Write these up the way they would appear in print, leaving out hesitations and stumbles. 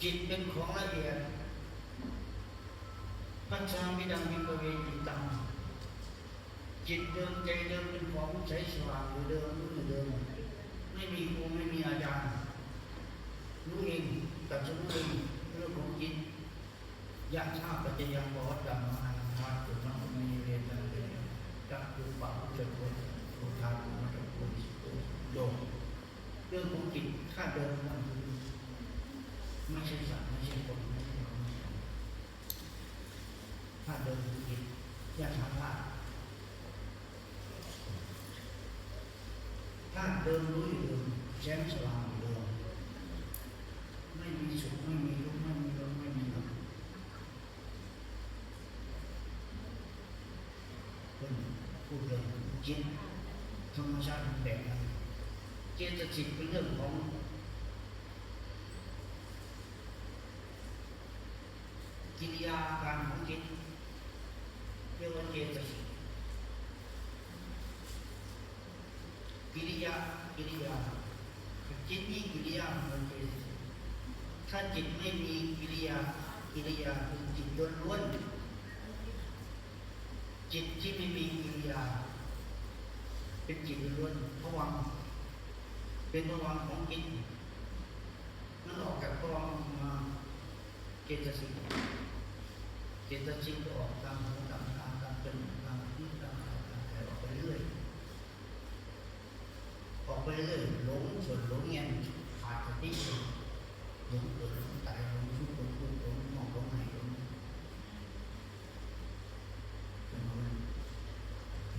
จิตเป็นของละเอียดปัญชามิดังมิกเวจิตังจิตเดิมใจเดิมเป็นของใสสว่างอยู่เดิมรู้อยู่เดิมไม่มีครูไม่มีอาจารย์รู้เองแต่จะรู้เองเรื่องของจิตยะชาปัจจยังบวัตดังมานังวัตถุนังมีเวทันเตจักขุปะอุจจโกโสทานุมัตโกโดเรื่องของจิตถ้าเดิมมันคือไม่ใช่สัตว์ไม่ใช่คนไม่ใช่ของถ้าเดินจิตยะชาละถ้าเดินรู้อยู่เดิมแจ้งสว่างอยู่เดิมไม่มีสุขไม่มีทุกข์ไม่มีร้อนไม่มีหนาวเป็นผู้เดินจิตธรรมชาติแบบนั้นเจตสิกเป็นเรื่องของกิริยาการของจิตเรียกว่าเจตสิกกิริยาจิตมีกิริยาเป็นเจตสิกถ้าจิตไม่มีกิริยาคือจิตล้วนๆจิตที่ไม่มีกิริยาเป็นจิตล้วนภวังค์เป็นภวังค์ของจิตนั่นออกจากภวังค์มาเจตสิกก็ออกตามหูตามตาตามจมูกตามลิ้นตามกายตามใจออกไปเรื่อยหลงส่วนหลงเงี้ยขาดสติหลงเกิดหลงตายหลงทุกข์หลงมองหลงไหนหลงเป็นคน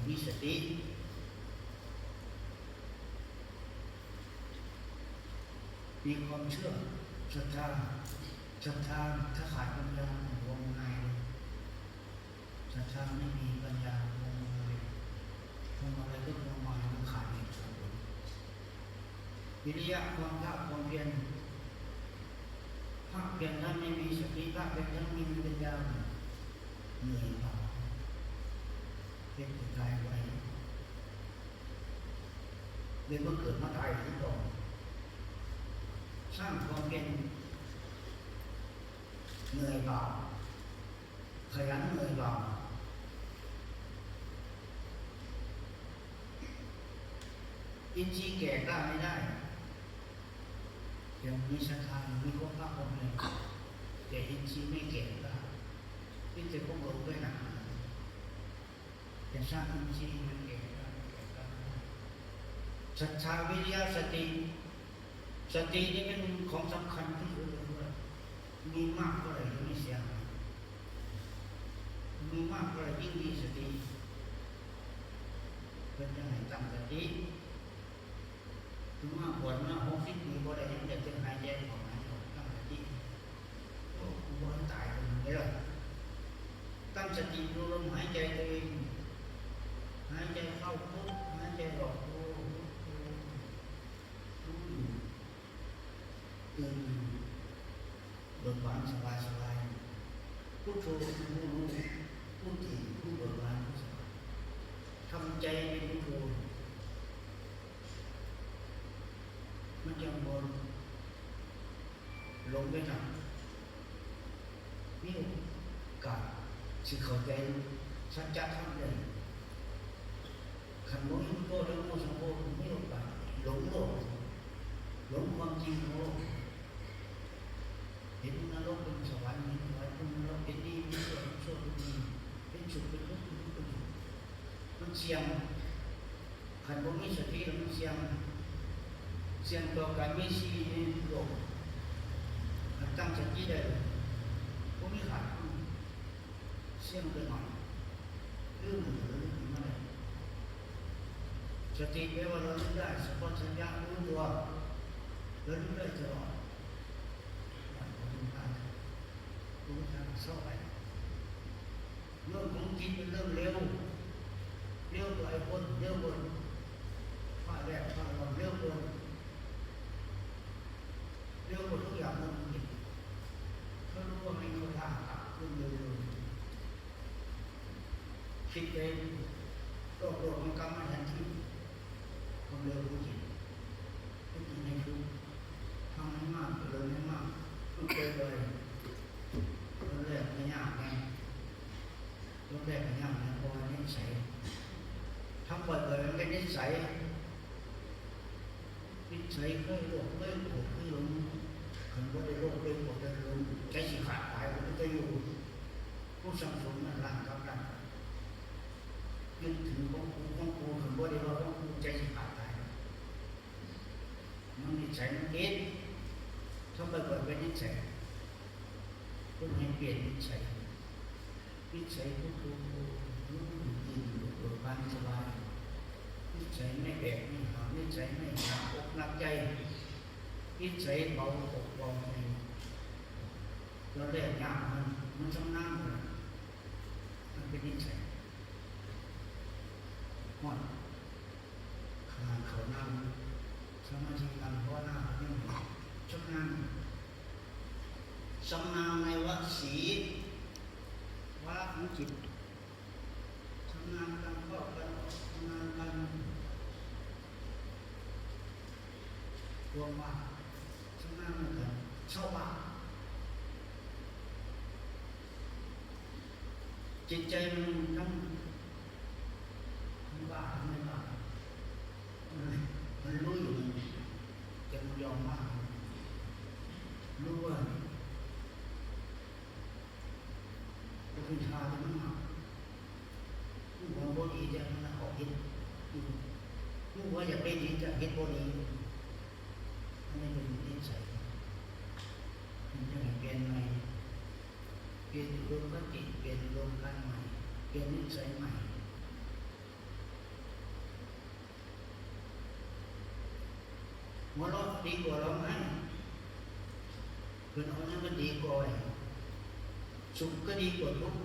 มีสติมีความเชื่อศรัทธาถ้าขาดปัญญาวงในศรัทธาไม่มีปัญญาวงในทำอะไรก็ลงมามันขาดเหตุผลวิริยะความภาคความเพียรภาคเพียรนั้นไม่มีสติภาคเพียรนั้นไม่มีปัญญาเหนื่อยเปล่าเป็นกายไว้เรียนว่าเกิดมาตายที่ก่อนสร้างความเพียรเหนื่อยเปล่าขยันเหนื่อยเปล่าอินทรีย์แก่กล้าไม่ได้ยังมีศรัทธามีความภาคความเพียรแต่อินทรีย์ไม่แก่กล้าที่จะพวกเราด้วยหนาจะสร้างอินทรีย์มันแก่กล้าศรัทธาวิริยะสตินี่เป็นของสำคัญที่สุดเลยมีมากเท่าไหร่ยิ่งมีเสียงมีมากเท่าไหร่ยิ่งมีสติเป็นยังไงตั้งสติถึงมากกว่า60 ปีก็ได้เห็นแต่จะหายใจของหายออกตั้งสติโอ้กูว่าตายเลยไม่หรอกตั้งสติดูลมหายใจตัวเองหายใจเข้าปุ๊บหายใจออกปุ๊บตื่นเบิกบานสบายพุทโธรู้ผู้ตื่นผู้เบิกบานผู้สบายทำใจเป็นพุทโธมันยังบนลงไปทำนี่กับสิ่งเข้าใจสัจจะทำเลยขันโมหิโกและโมสังโฆไม่ลงไปหลงโลกหลงความจริงโลกเห็นนรกเป็นสวรรค์เห็นสวรรค์เป็นนรกเป็นดีเป็นชั่วเป็นชั่วเป็นดีเป็นสุขเป็นทุกข์เป็นทุกข์เป็นสุขมันเสี่ยงขันโมมีสติแล้วมันเสี่ยงต่อการมีชีวิตในโลกตั้งสติได้พวกนี้ขาดเสี่ยงไปหน่อยเรื่องหนึ่งมาได้สติแปลว่าเราได้สัมปชัญญะรู้ตัวเรารู้ได้ตลอดรู้ทางเข้าไปเรื่องของจิตเป็นเรื่องเร็วตัวไอ้คนเร็วคนฝ่ายแรกฝ่ายรองเร็วคนทุกอย่างมันผิดเขารู้ว่าไม่เข้าทางตัดขึ้นเร็วคิดเองโลกมันกำมาทันทีความเร็วของจิตให้ทุกข์ทำให้มากเร็วให้มากมันเกินไป สัยนิสัยเคยโลภเคยโกรธเคยหลงขันว่าได้โลภได้โกรธได้หลงใจสิขาดหายมันจะอยู่ผู้สังสมนั่นร่างกับกันยึดถือของกูขันว่าได้ว่าของกูใจสิขาดหายมันนิสัยมันเอ็ดทำไปก่อนเป็นนิสัยต้องให้เปลี่ยนนิสัยนิสัยผู้รู้กินอยู่เบิกบานสบายนิสัยไม่แบกไม่หามนิสัยไม่หนักอกหนักใจนิสัยเบาอกเบาใจเราเรียกยากมันชำนาญเลยมันเป็นนิสัยหมดขนาดเขานั่งสมาธินั่งเพราะหน้าเนี่ยชำนาญชำนาญในวสีว่าของจิตชำนาญการครอบกันชำนาญการรวมว่าชำนาญกันเช่าว่าจิตใจมันทั้งบ้าไม่บ้ามันรู้อยู่จะมันยอมมากรู้ว่าคุณชาจะมันมากหัวบดีจะมันออกเห็นหัวอยากไปดีจะเห็นบดีอันนี้เป็นนิสัยมันจะเปลี่ยนใหม่เปลี่ยนลมกติเปลี่ยนลมการใหม่เปลี่ยนนิสัยใหม่หัวเราะดีกว่าร้องไห้คือเอาเนี่ยมันดีกว่าสุขก็ดีกว่าทุกข์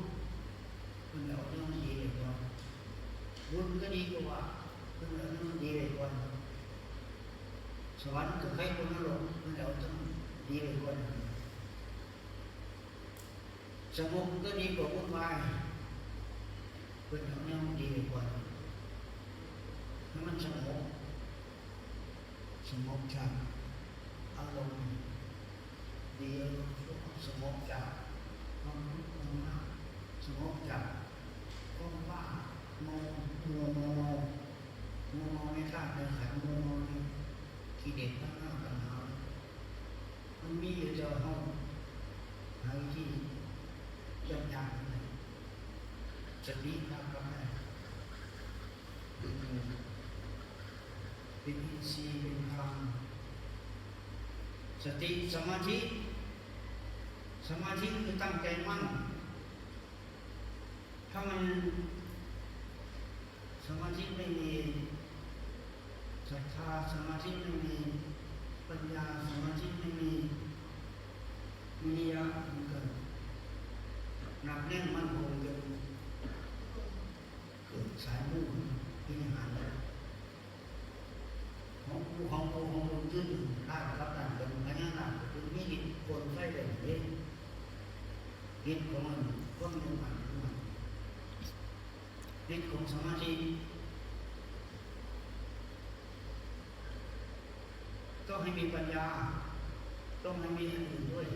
คือเอาเนี่ยมันดีกว่าบุญก็ดีกว่าคือเอาเนี่ยมันดีกว่าสวรรค์ก็ใครคนนั้นหรอกคือเอาเนี่ยดีกว่าสงบก็ดีกว่าวุ่นวายคือเอาเนี่ยมันดีกว่าถ้ามันสงบจากอารมณ์ดีสงบจากความรู้ความน่าสงบจากความว่ามองในธาตุในขันธ์มองในกิเลสทั้งห้าปัญหามันมีอยู่เจ้าห้องหาวิธียับยั้งเลยจะดีมากก็ได้เป็นอินทรีย์เป็นพลังสติสมาธิคือตั้งใจมั่นถ้ามันสมาธิไม่มีศรัทธาสมาธิไม่มีปัญญาสมาธิไม่มีวิริยะมันเกิดหนักแน่นมั่นคงจนเกิดสายมุ่งพิจารณาเลยของกูขึ้นล่ารับการเป็นพญานาคคือมีดิบคนไฟเด่นเองดิบของมันก็มีมันดิบของสมาธิต้องให้มีปัญญาต้องให้มีอันอื่นด้วย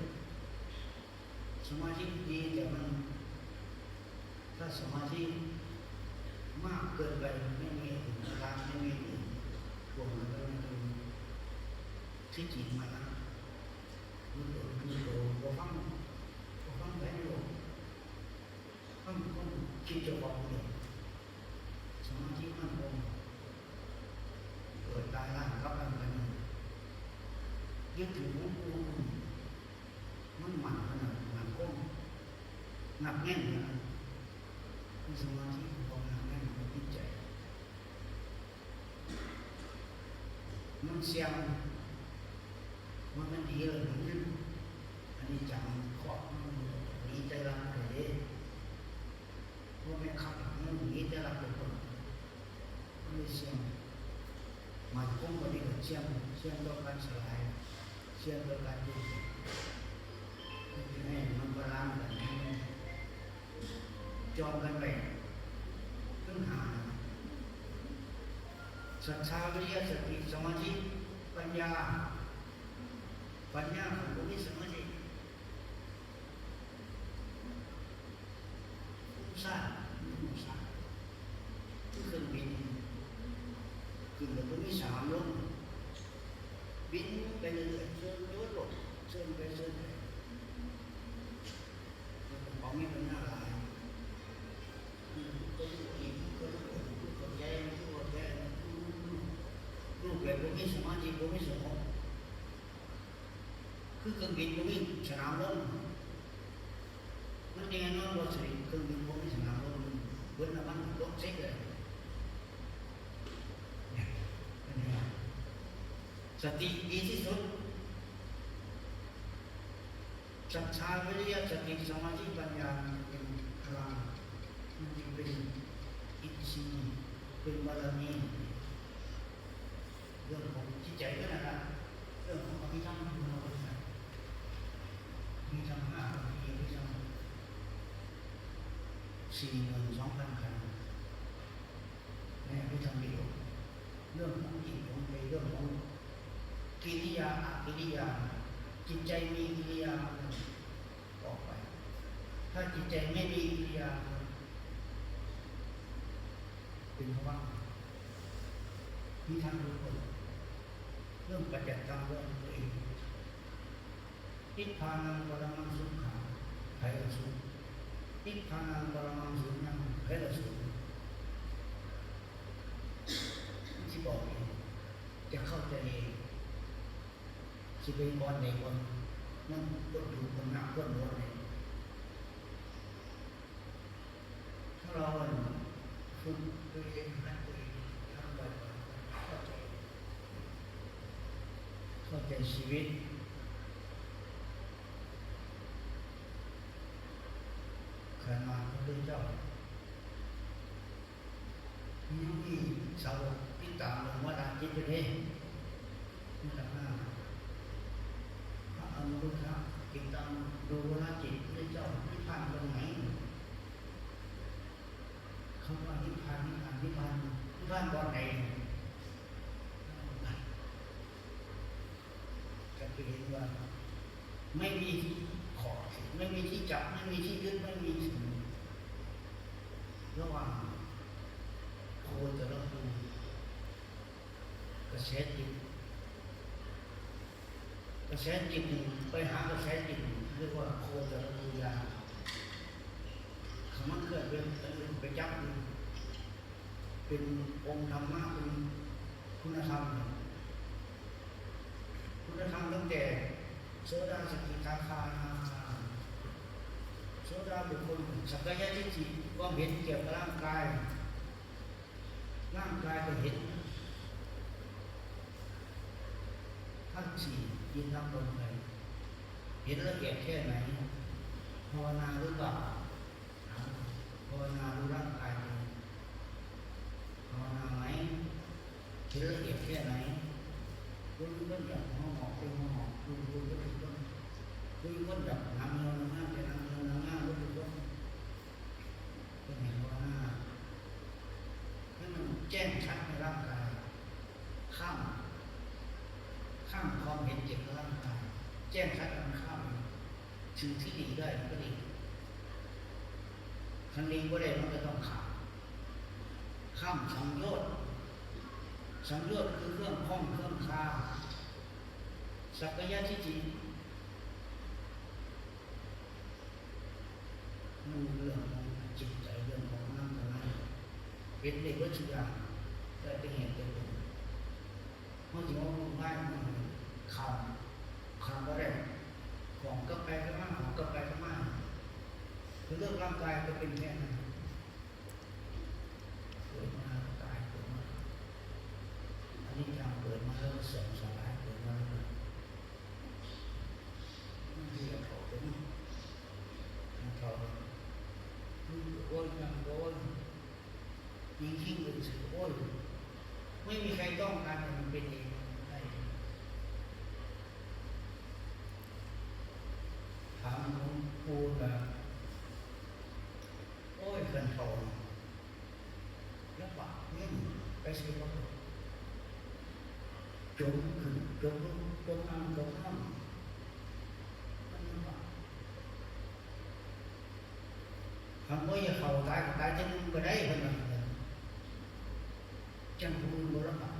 สมาธิดีแต่มันถ้าสมาธิมากเกินไปไม่มีอื่นการไม่มีอื่นพวกมันก็ไม่ดูที่จริงมาแล้วดูโบฟังไปดูฟังคิดจะบอกเลยสมาธิมันคงเกิดตายร่างกับร่างกันยึดถือของกูมันหมันขนาดมันคงหนักแน่นนะคือสมาธิของหนักแน่นของจิตใจมันเสียงมันดีเลยอันนี้จังขอบมันดีใจรักเลยเพราะไม่ขับมันดีใจรักเลยคนไม่เสียงมันคงไม่ได้เสียงต่อการสลายเสียงต่อการดูนี่มันบาลานซ์กันจอมกันไปขึ้นหาศรัทธาวิริยะสติสมาธิปัญญาของพวกนี้สมาธิสร้างที่เครื่องบิน คือเครื่องบินก็มีสนามลมมันแน่นอนว่าสิเครื่องบินก็มีสนามลมเบิ้ลน้ำมันรถเซ็กเลยสติดีที่สุดศรัทธาวิริยะสติสมาธิปัญญาเป็นพลังมันจึงเป็นอินทรีย์เป็นบารมีเรื่องของจิตใจก็นะครับเรื่องของอภิธรรมที่เราใส่มีธรรมะมีอภิธรรม42,000 ครั้งในอภิธรรมเดียวเรื่องของจิตของใจเรื่องของกิริยาอกิริยาจิตใจมีกิริยาออกไปถ้าจิตใจไม่มีกิริยาเป็นเพราะว่ามีทางรู้ผลเรื่องปัจจัยกรรมเรื่องตัวเองนิพพานังปรมังสุขขังไผละสุขนิพพานังปรมังสุญญังไผละสุขที่บอกเองจะเข้าใจเองสิเป็นบอลในคนนั่นก็ดูคนหนักคนร้อนเลยถ้าเราฝึกตัวเองหัดตัวเองทำบ่อยๆเข้าใจชีวิตขนาดพระพุทธเจ้ายังมีสาวกติดตามลงว่าดังจิตไปเองนี่ต่างหน้าพระอนุรุทธะติดตามดูว่าจิตพระเจ้านิพพานตรงไหนคำว่านิพพานนิพพานนิพพานนิพพานตอนไหนจะไปเห็นว่าไม่มีขอบไม่มีที่จับไม่มีที่ยึดไม่มีสิ่งระหว่างโคจรภูมิกระแสจิตกระแสจิตไปหากระแสจิตเรียกว่าโคจรภูมิยาคำว่าเกิดเป็นไปจับเป็นองค์ธรรมะเป็นคุณธรรมคุณธรรมตั้งแต่โสดาสกิทาคานาคาโสดาบุคคลสักกายทิฏฐิความเห็นเกี่ยวกับร่างกายก็เห็นทั้งสี่ยินรับลมไปเห็นละเอียดแค่ไหนภาวนาหรือเปล่าภาวนาดูร่างกายภาวนาไหมเห็นละเอียดแค่ไหนคุณก็อยากห้องหอกเป็นห้องหอกคุณก็ถูกต้องคุณก็อยากนำเงินนำงานเป็นนำเงินนำงานก็ถูกต้องก็เห็นภาวนาให้มันแจ้งชัดในร่างกายข้ามความเห็นเกี่ยวกับร่างกายแจ้งชัดกันข้ามถึงที่ดีได้ก็ดีครั้งนี้ก็ได้มันก็ต้องข้ามสังโยชน์คือเครื่องข้องเครื่องคาสักยะทิฏฐิมันเรื่องของจิตใจเรื่องของน้ำอะไรเป็นเด็กวัชยาแต่เป็นเหตุเป็นผลเมื่อถึงว่าง่ายมันคำก็ได้ของก็ไปก็มากของก็ไปก็มากคือเรื่องร่างกายก็เป็นแค่นั้นเกิดมาตายเกิดมาอันนี้จังเกิดมาแล้วเสื่อมสลายเกิดมาแล้วมันเรียกเขาเป็นเขาโอนกันโอนยิ่งเป็นสื่อโอนไม่มีใครต้องการมันเป็นเองได้ถามของปูแบบโอ้ยกันเขาแล้วปะนี่ไปสิว่าจมขึ้นจมน้ำมันยังว่าคำว่าอย่าเขาตายจะมึงก็ได้คนนั้นจังพูดบริบา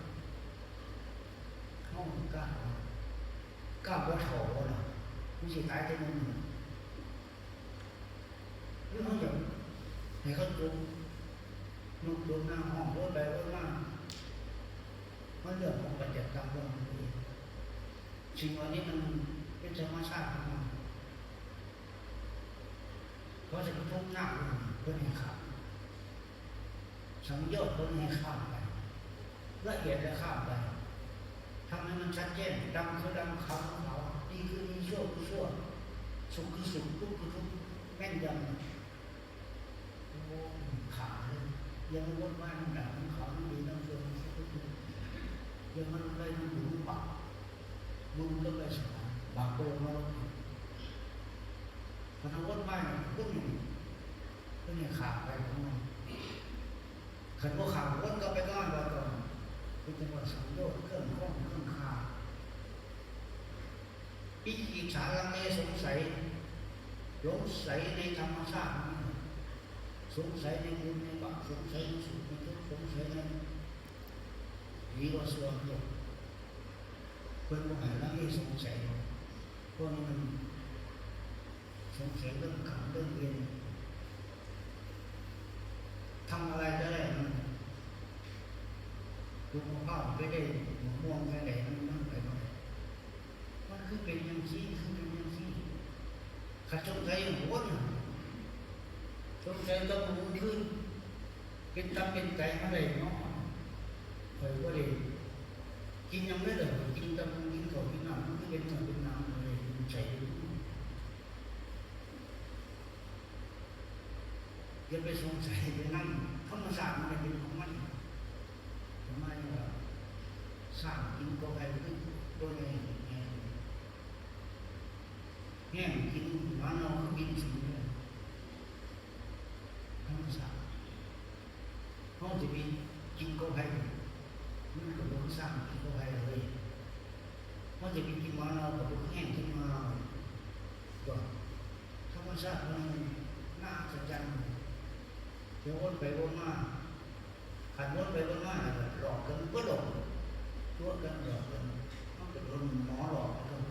ห้องก้าววัดโถนะไม่ใช่ตายจะมึงหรือเขาอย่างให้เขาจุกลุกจุกหน้าห้องรถไปรถมามันเรื่องของปัจจัยกรรมเรื่องนี้สิ่งวันนี้มันเป็นสมา ติของมันเพราะจะทุกข์หน้าเพื่อนให้ข้ามสังโยชน์เพื่อนให้ข้ามไปละเอียดและข้ามไปทำให้มันชัดเจนดำคือดำขาวคือขาวดีคือดีชั่วคือชั่วสุขคือสุขทุกข์คือทุกข์แม่นยำขาเลยยังไม่ว่ามันดำขาวมันดีน้ำเกลือมันทุกข์ยังมันไปมันหนุนปากมึงก็ไปสอนบางโกงมาแล้วพอทำวัดบ้านก็เนี่ยขาไปของมันขันว่าขาวัดก็ไปก้อนเราก่อนเป็นจังหวะสังโยชน์เครื่องข้องเครื่องคาอิจฉาลังเลสงสัยหลงใสในธรรมชาติสงสัยในบุญในบาปสงสัยในสุขในทุกข์สงสัยในวิวัชวังตัวเพื่อนผู้หายลังเลสงสัยพวกนี้มันสงสัยเรื่องขันเรื่องเวียนทำอะไรก็ได้มันดูภาพไปได้ม่วงไปไหนมันไปไหนมันคือเป็นอย่างที่คือเป็นอย่างที่ขัดสงสัยหัวเนี่ยสงสัยต้องรู้ขึ้นเป็นตับเป็นไก่อะไรเนาะคอยว่าเด็กกินยังไม่เลยกินตับกินข้าวกินน้ำมันก็เป็นเป็นน้ำอะไรใจอย่าไปสงสัยไปนั่งธรรมชาติมันเป็นของมันทำไมว่าสร้างกินก็ไปขึ้นโดยแง่กินหวานเอากินสิ่งนี้ธรรมชาติเขาจะมีกินก็ไปมันก็ต้องสร้างกินก็ไปเลยเขาจะมีกินหวานเอาก็ต้องแง่กินมาก็ธรรมชาติมันน่าจะจังเดี๋ยววนไปวนมาขันวนไปวนมาหลอกกันก็หลอกตัวกันหลอกกันมันก็โดนหมอหลอกกัน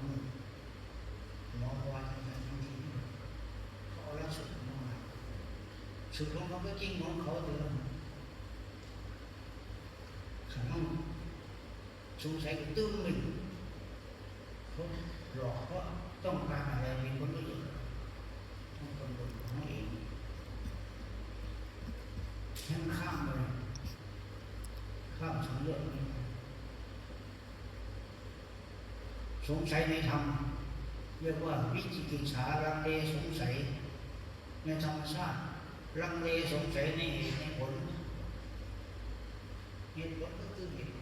หมอวายกันบางทีเขาเอาละสุดมาสุดของเขาก็จริงของเขาเถอะขันมันสงสัยตื้มmìnhเขาหลอกเพราะต้องการอะไรมีคนก็เยอะต้องคนดูของเองให้มันข้ามไปข้ามสังโยชน์นี้สงสัยในธรรมเรียกว่าวิจิกิจฉาลังเลสงสัยในธรรมชาติลังเลสงสัยในเหตุในผลเหตุผลก็คือเหตุ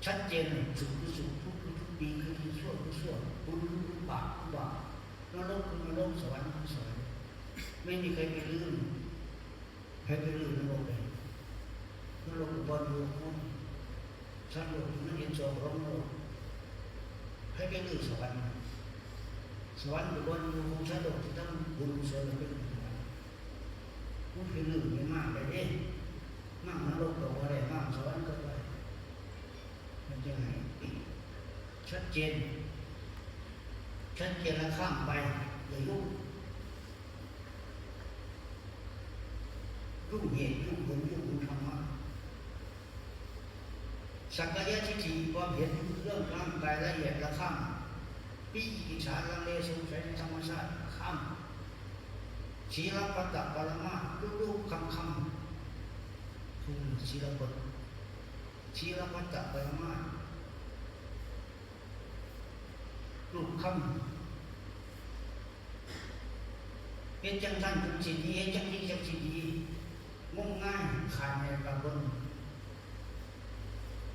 ชัดเจนสุขคือสุขทุกข์คือทุกข์ดีคือดีชั่วคือชั่วบุญคือบาปคือบาปนรกคือนรกสวรรค์คือสวรรค์ไม่มีใครไปลื่นใครไปลื่นนรกเลยนรกบอลโลกชั้นโลกนั่นเห็นสองร้องโลกให้ไปลื่นสวรรค์สวรรค์บอลโลกชั้นโลกที่ต้องบุญสวรรค์เป็นมันไปลื่นไม่มากไปเด้มากนรกก็ว่าได้มากสวรรค์ก็ได้มันจะไงชัดเจนแล้วข้ามไปอย่ายุ่งเหตุยุ่งผลธรรมะสักกายทิฏฐิความเห็นเรื่องร่างกายละเอียดละข้ามวิจิกิจฉาลังเลสงสัยในธรรมชาติข้ามศีลปัตตปรมาลูกคำคือศีลปัตตปรมาลูกคำเห็นจังท่านถึงสิ่งนี้เห็นจังนี้จังสิ่งนี้งมง่ายขาดในกระบวน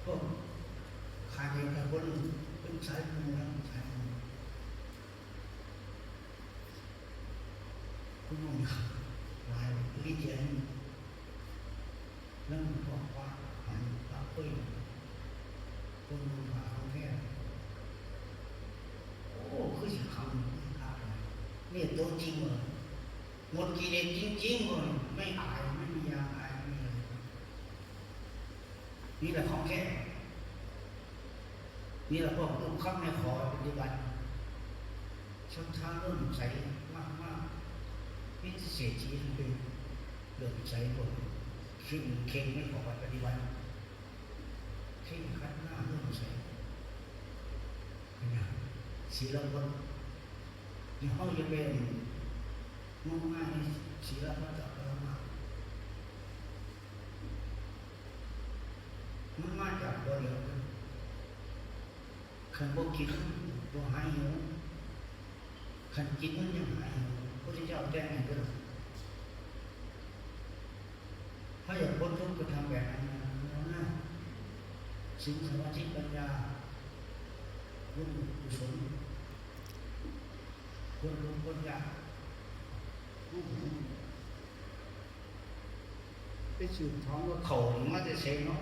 พวกขาดในกระบวนเป็นสายมูนะสายมูคุณมองหลายลิเดียนนั่งบอกว่าหันตาเป้ยคุณมองหาเขาแค่โอ้คือสิคำขาดเนี่ยตัวจริงเลยหมดกิเลสจริงๆเลยไม่อายไม่มียาอายไม่มีอะไรนี่แหละของแค่นี่แหละพวกลูกค้าในขอปฏิบัติชักช้าเริ่มใสมากพิเศษชีวิตเป็นเริ่มใสหมดขึ้นเข่งไม่ขอปฏิบัติเข่งขัดหน้าเริ่มใส ศีลวัตรที่เขาจะเป็นมุ่งมั่นในศีลวัตรมากมันมาจากตัวเดียวกันขันโบกินตัวหายหิวขันกินมันยังหายหิวพระเจ้าแจ้งให้ด้วยถ้าอยากพ้นทุกข์ก็ทำแบบนั้นนะสิ่งสมาธิปัญญารุ่งกุศลควรรู้ควรอยากไปสืบท้องว่าเขาหรือมาจะเซนเนาะ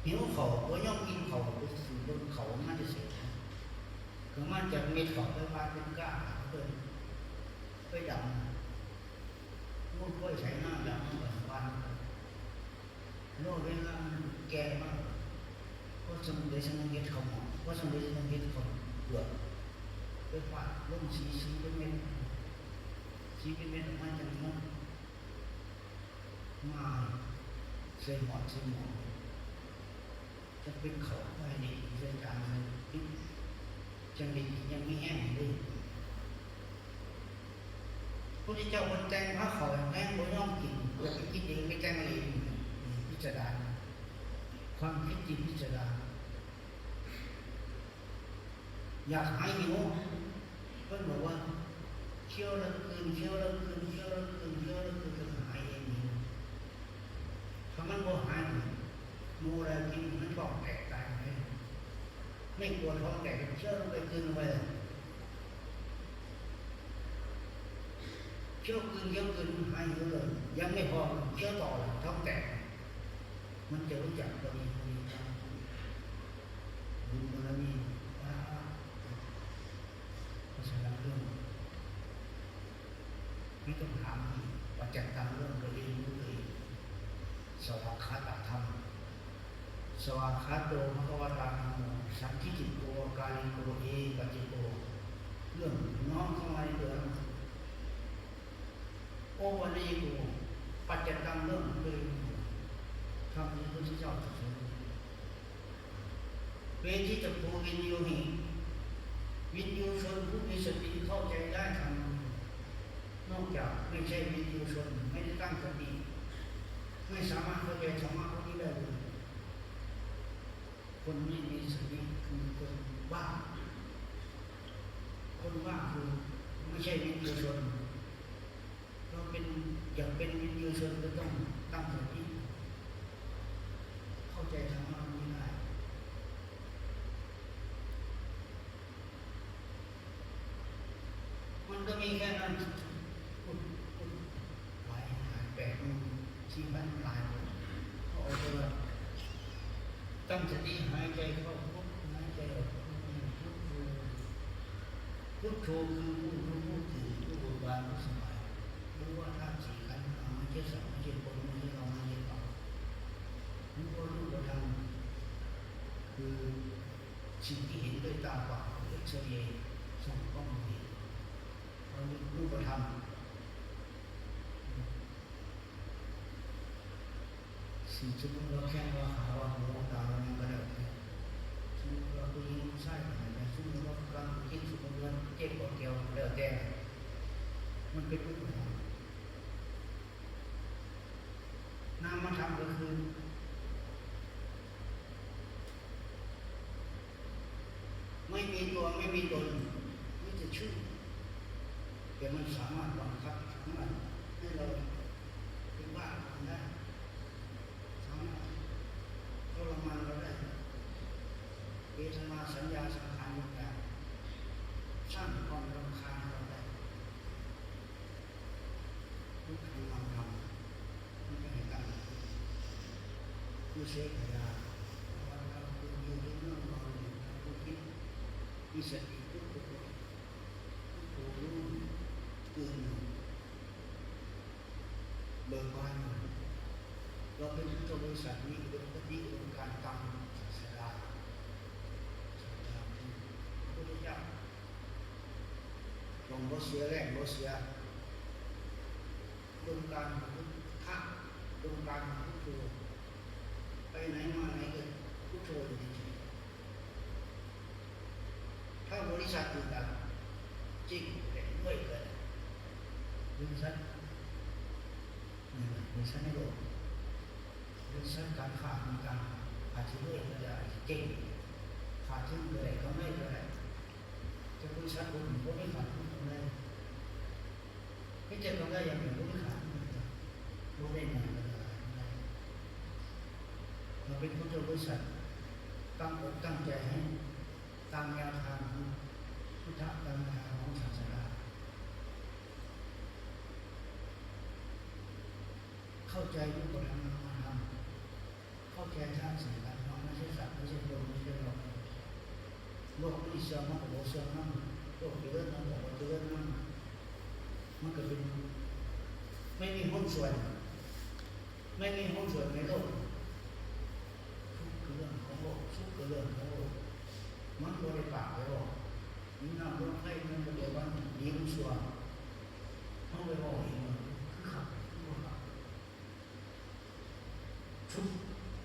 หิวเขาก็ย่อมกินเขาไปสืบบนเขามาจะเซนก็มันจะมีเขาไปวาดเป็นก้าไปดำมุ่งค่อยใช้หน้าดำแบบวันโลกเวลาแก่มากก็สมุนไพรสมุนไพรเขาหมอก็สมุนไพรสมุนไพรเขาเปลือกไปฟาดลงสีเป็นเม็ดสีเป็นเม็ดมาจากนั้นมาเส้นหมอนจะเป็นเขาไม่ดีเส้นกลางเลยจังดียังไม่แห้งเลยพระเจ้าคนแต่งพระเขาแห้งบนย่อมกินอย่าไปคิดเองไม่แต่งอะไรพิจารณาความคิดจริงพิจารณาอยากหายหิวเพื่อนบอกว่าเคี้ยวแล้วคืนก็หายเองถ้ามันบ่หายมูอะไรกินมันก็แตกตายไปไม่กลัวท้องแตกเชื่อลงไปคืนไปเชื่อคืนหายหิวเลยยังไม่พอเชื่อต่อท้องแตกมันจะรู้จักตัวนี้ดูมันนี่เพราะฉะนั้นเรื่องไม่ต้องถามปัจจัยตามเรื่องตัวเองรู้เลยสวากขาตธรรมสวากขาโตภควตาธรรมสัมทิฏฐิโกกาลิโกเอปัจจิโกเรื่องน้อมเข้ามาในตัวโอวันนี้โกปัจจัยตามเรื่องเลยทำนี้พระเจ้าตรัสเวทิตโพวินโยหิวินยูชนผู้มีสติเข้าใจได้ทำนอกจากไม่ใช่วินยูชนไม่ได้ตั้งสติไม่สามารถเข้าใจธรรมะพวกนี้ได้เลยคนไม่มีสติคือคนบ้าคือไม่ใช่วินยูชนเราเป็นอยากเป็นวินยูชนก็ต้องตั้งสติเข้าใจธรรมะไม่ได้มันก็มีแค่นั้นหายแปลกชีวิตหลายเขาเอาไปว่าตั้งสติหายใจเข้าพุทหายใจออกพุทโธคือผู้รู้ผู้ตื่นผู้เบิกบานผู้สบายรู้ว่าธาตุสี่ขันธ์ไม่ใช่สัตว์ไม่ใช่คนไม่ใช่เราไม่ใช่เขารู้ว่ารูปธรรมคือสิ่งที่เห็นด้วยตาเปล่าเอ็กซเรย์ส่องกล้องเห็นเรารูปธรรมสิ่งที่เราแค่ว่าหาว่าหูตาเราไม่ก็ได้ซึ่งเราไปยิงไส้อะไรซึ่งเรากำลังคิดสุขเงินเจ็บปวดเกี่ยวแล้วแต่มันเป็นรูปธรรมนามธรรมก็คือไม่มีตัวไม่มีตนไม่จะชื่อแต่มันสามารถบังคับสามารถให้เราเป็นว่าได้สามารถทรมานเราได้เวทนาสัญญาสังขารต่างๆสร้างความรำคาญเราได้ทุกทางนามธรรมมันจะให้กันผู้เสพยาวันเราคืออยู่ในเรื่องนอนอยู่ในผู้คิดมีสติทุกตัวผู้รู้ตื่นเบิกบานเราเป็นตัวบริษัทนี้เป็นปฏิบัติการตามศาสนาพุทธเจ้าลงรถเสียแรกรถเสียดวงการพุทธะดวงการพุทโธไปไหนมาไหนก็พุทโธอยู่ดีๆ บริษัทอื่นต่างจริงเป็นด้วยเกิดบริษัทนี่บริษัทในโลกบริษัทการค้าต่างอาจจะด้วยก็ได้เก่งขาดทุนเลยก็ไม่เลยจะบริษัทอื่นก็ไม่ขาดทุนเลยไม่เจอก็ได้อย่างเดียวก็ไม่ขาดทุนเลยรู้ได้ไงก็ได้เราเป็นผู้เจ้าบริษัทตั้งอกตั้งใจให้ตามแนวทางพุทธตามแนวทางของศาสนาเข้าใจทุกคนทำมาทำเข้าใจทางสิ่งต่างๆไม่ใช่สัตว์ไม่ใช่โลกไม่ใช่โลกโลกไม่เสื่อมมันก็บอกเสื่อมนั่นโลกเดือดมันก็บอกเดือดนั่นมันก็เป็นไม่มีหุ้นส่วนไม่มีหุ้นส่วนในโลกทุกเรื่องของโลกทุกเรื่องของโลกมันบริปากไปหรอกนี่น้ำลงให้มันก็เดี๋ยวว่าดีมันส่วนมันไปบอกเองคือขับทุก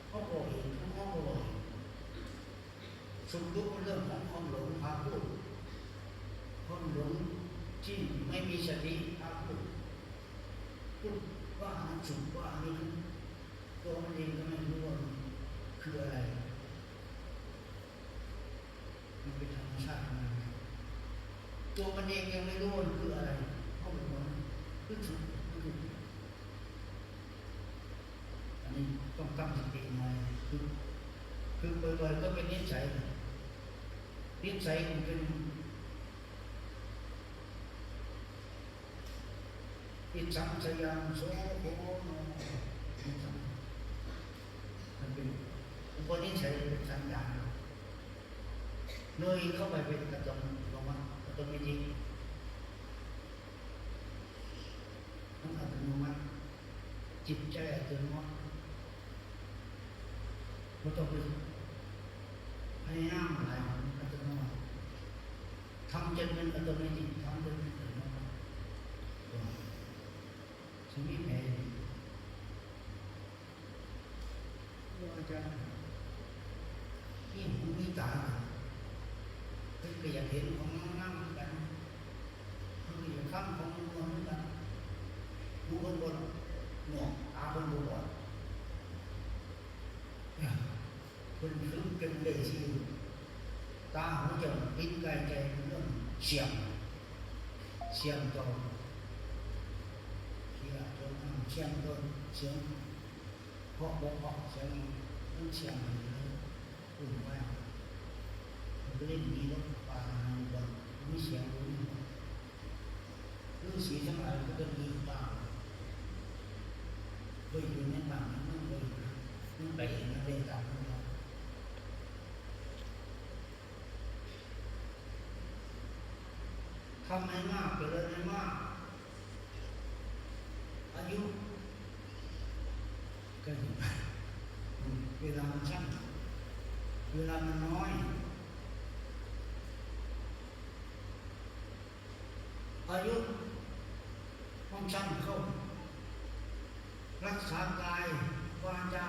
เขาบอกเองทุกเขาบอกเองสุขทุกข์เป็นเรื่องของความหลงพาพูดความหลงที่ไม่มีสติพาพูดว่ามันสุขว่าอันนี้ตัวมันเองก็ไม่รู้ว่าคืออะไรมันเป็นธรรมชาติของมันตัวมันเองยังไม่รู้ว่าคืออะไรเพราะมันคือสุขคืออันนี้ต้องตั้งสติหน่อยคือบ่อยๆก็เป็นนิสัยมันเป็นอิจฉาสยามโสโภมันเป็นอุปนิสัยสัญญาเลยเข้าไปเป็นกระตุ้นลงมากระตุ้นไม่จริงต้องอัตโนมัติจิตใจอัตโนมัติเราต้องไปพยายามอะไรอัตโนมัติทำจนเป็นอัตโนมัติทำจนเป็นอัตโนมัติชีวิตแม่ว่าจะนี่หูมีตาเพิ่งก็อยากเห็นของน้ำเหมือนกันเพิ่งก็อยากฟังของมันเหมือนกันหูคนบนหนวกตาคนบนบอดคนรู้เป็นเลยที่ตาหูจมูกลิ้นกายใจเรื่องเสียงต่อเสียงตัวนั่งเสียงตัวเสียงเพาะบอกเสียงนั่งเสียงอะไรอุ่นมากก็เล่นดีแล้วปาบนมีเสียงรู้สีทั้งหลายก็เป็นดีบ้างโดยอยู่ในบ้านนั่งเลยนั่งไปเห็นนั่งเล่นตามนั่นแหละทำให้มากเกิดให้มากอายุก็เห็นเวลามันสั้นเวลามันน้อยอายุต้องสั้นเข้ารักษากายวาจา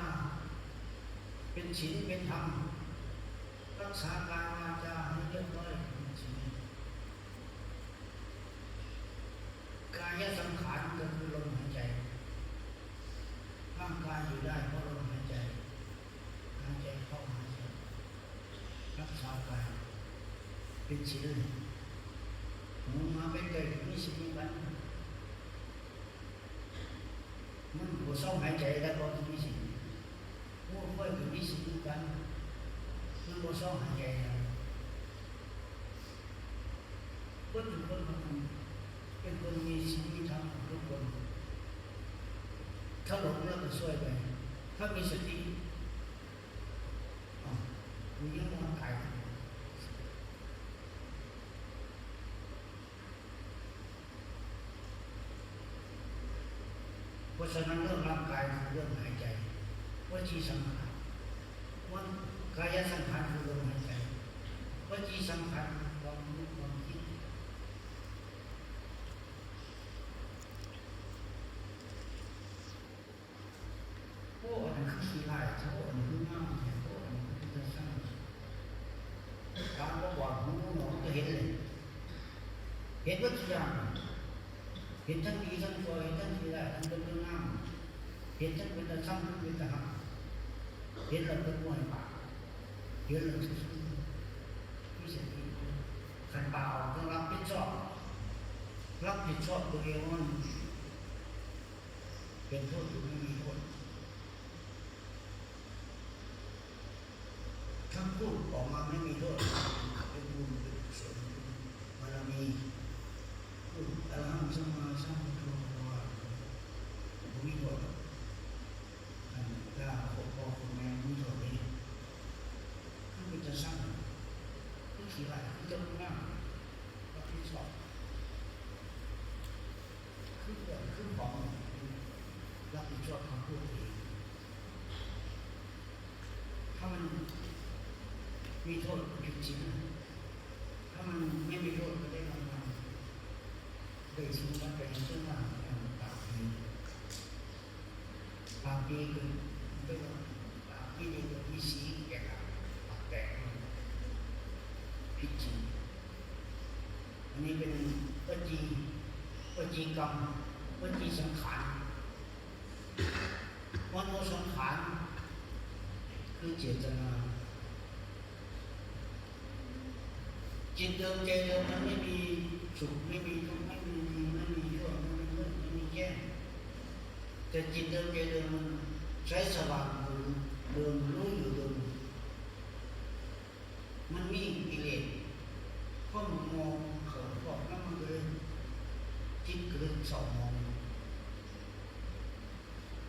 เป็นศีลเป็นธรรมรักษากายวาจาให้เรียบร้อยเป็นศีลกายสังขารก็คือลมหายใจร่างกายอยู่ได้เพราะลมหายใจหายใจเข้าหายใจรักษากายเป็นศีลมึงมาเป็นเกิดมีสิ่งนั้นมันหัวเศร้าหายใจแล้วก็มีสิ่งหัวค่อยก็มีสิ่งกันมันหัวเศร้าหายใจก็ทุกคนเป็นคนมีสิ่งมีธรรมทุกคนถ้าหลงแล้วก็ช่วยไปถ้ามีสติมีเยอะมากตายเพราะฉะนั้นเรื่องร่างกายคือเรื่องหายใจวจีสังขารวันกายสังขารคือเรื่องหายใจวจีสังขารความรู้ความคิดโอ้อันนั้นคือขี้ไล่โอ้อันนั้นคือน้ำโอ้อันนั้นคือจะสร้างการประวัติหูหนอจะเห็น เห็นว่าทุกอย่างเห็นทั้งดีทั้งชั่วเห็นทั้งดีได้ทั้งเป็นเรื่องงามเห็นทั้งเป็นตะช่างทั้งเป็นตะหักเห็นเราเป็นมวยปากเห็นเราซื่อๆที่เสียดีขันเปล่าต้องรับผิดชอบตัวเองว่าเป็นโทษหรือไม่มีโทษทั้งพูดออกมาไม่มีโทษเป็นบุญเป็นกุศลบารมีพูดอรหังสัมมาสัมพุทโธว่าบุญโทษท่านกล้าขอพ่อคุณแม่บุญโทษนี้คือเป็นจะสร้างคือขี้ไรคือจะมุ่งหน้ารับผิดชอบคือของรับผิดชอบคำพูดเองถ้ามันมีโทษผิดจริงถ้ามันไม่มีโทษก็ได้ทำงานโดยสิ่งนั้นเป็นเรื่องว่าปากดีคือไม่ว่าปากดีคือมีสีแก่ปากแตกผิดจริงอันนี้เป็นวจีกรรมวจีสังขารมโนสังขารคือเจตนาจิตเดิมใจเดิมมันไม่มีสุขไม่มีทุกข์ไม่มีดีไม่มีชั่วไม่มีมืดไม่มีแจ้งแต่จิตเดิมใจเดิมมันใช้สว่างเดิมรู้อยู่เดิมมันมีกิเลสข้อมมองเขินบอกนั่นมันเลยจิตเกิดสองมอง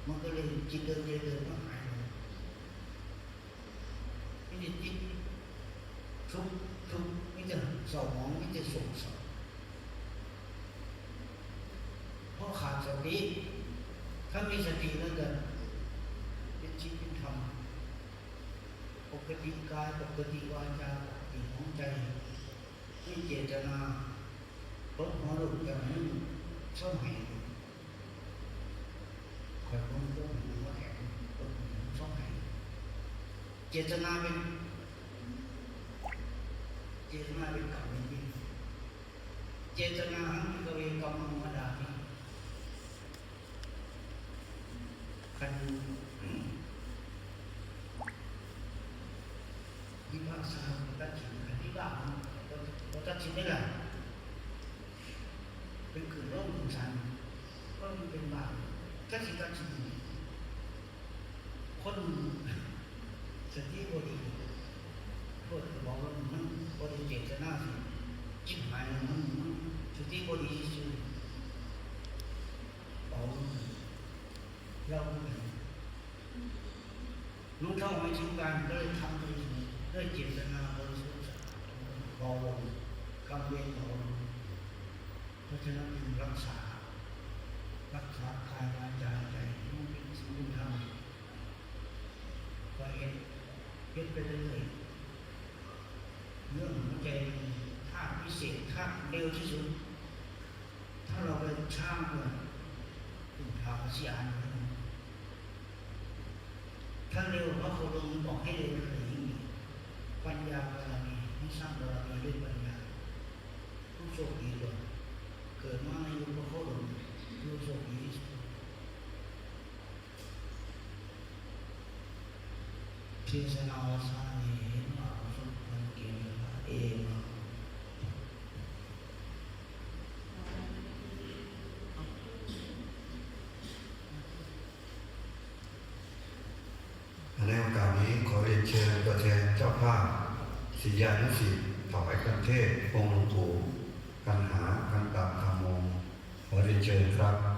มันก็เลยจิตเดิมใจเดิมมันหายไม่ได้จิตทุกไม่จะสองมองไม่จะส่งสารเพราะขาดสติถ้ามีสติแล้วจะเป็นจิตเป็นธรรมปกติกายปกติวาจาปกติของใจไม่เจตนาลดหัวลงจากนั้นช่องแห่งคอยพ้นตัวหรือว่าแห่งตัวช่องแห่งเจตนาเป็นกรรมนี้เจตนาหังกเวกรรมวดามิคันวิภาคสาตัดสินคันวิบากเราตัดสินไม่ได้เป็นขืนร่มขืนสันก็มันเป็นบาปตัดสินคนสติบดีพูดบอกว่ามันบริเจตนาสิจิตหมายมันสติบดีสิเอาเราลุงเท่าไม่ถึงการเลยทำด้วยเจตนาบริสุทธิ์เบาลงกำเวรเบาลงเพราะฉะนั้นจึงรักษากายวาจาใจมันเป็นสิ่งที่ทำก็เห็นไปเรื่อยเรื่องหัวใจท่าพิเศษท่าเร็วที่สุดถ้าเราไปช่างเลยถึงทางเสียอันถ้าเร็วเพราะเขาลงบอกให้เร็วเลยยิ่งปัญญาบารมีให้สร้างบารมีด้วยปัญญาผู้โชคดีเลยเกิดมาในยุคพระโคดมผู้โชคดีที่สุดเทศนาวสานีเห็นว่าสุขมันเกี่ยวกับเองในโอกาสนี้ขอเรียนเชิญตัวแทนเจ้าภาพศิษยานุศิษย์ถวายคันเทศองค์หลวงปู่กันหากันตะธรรมโมขอเรียนเชิญครับ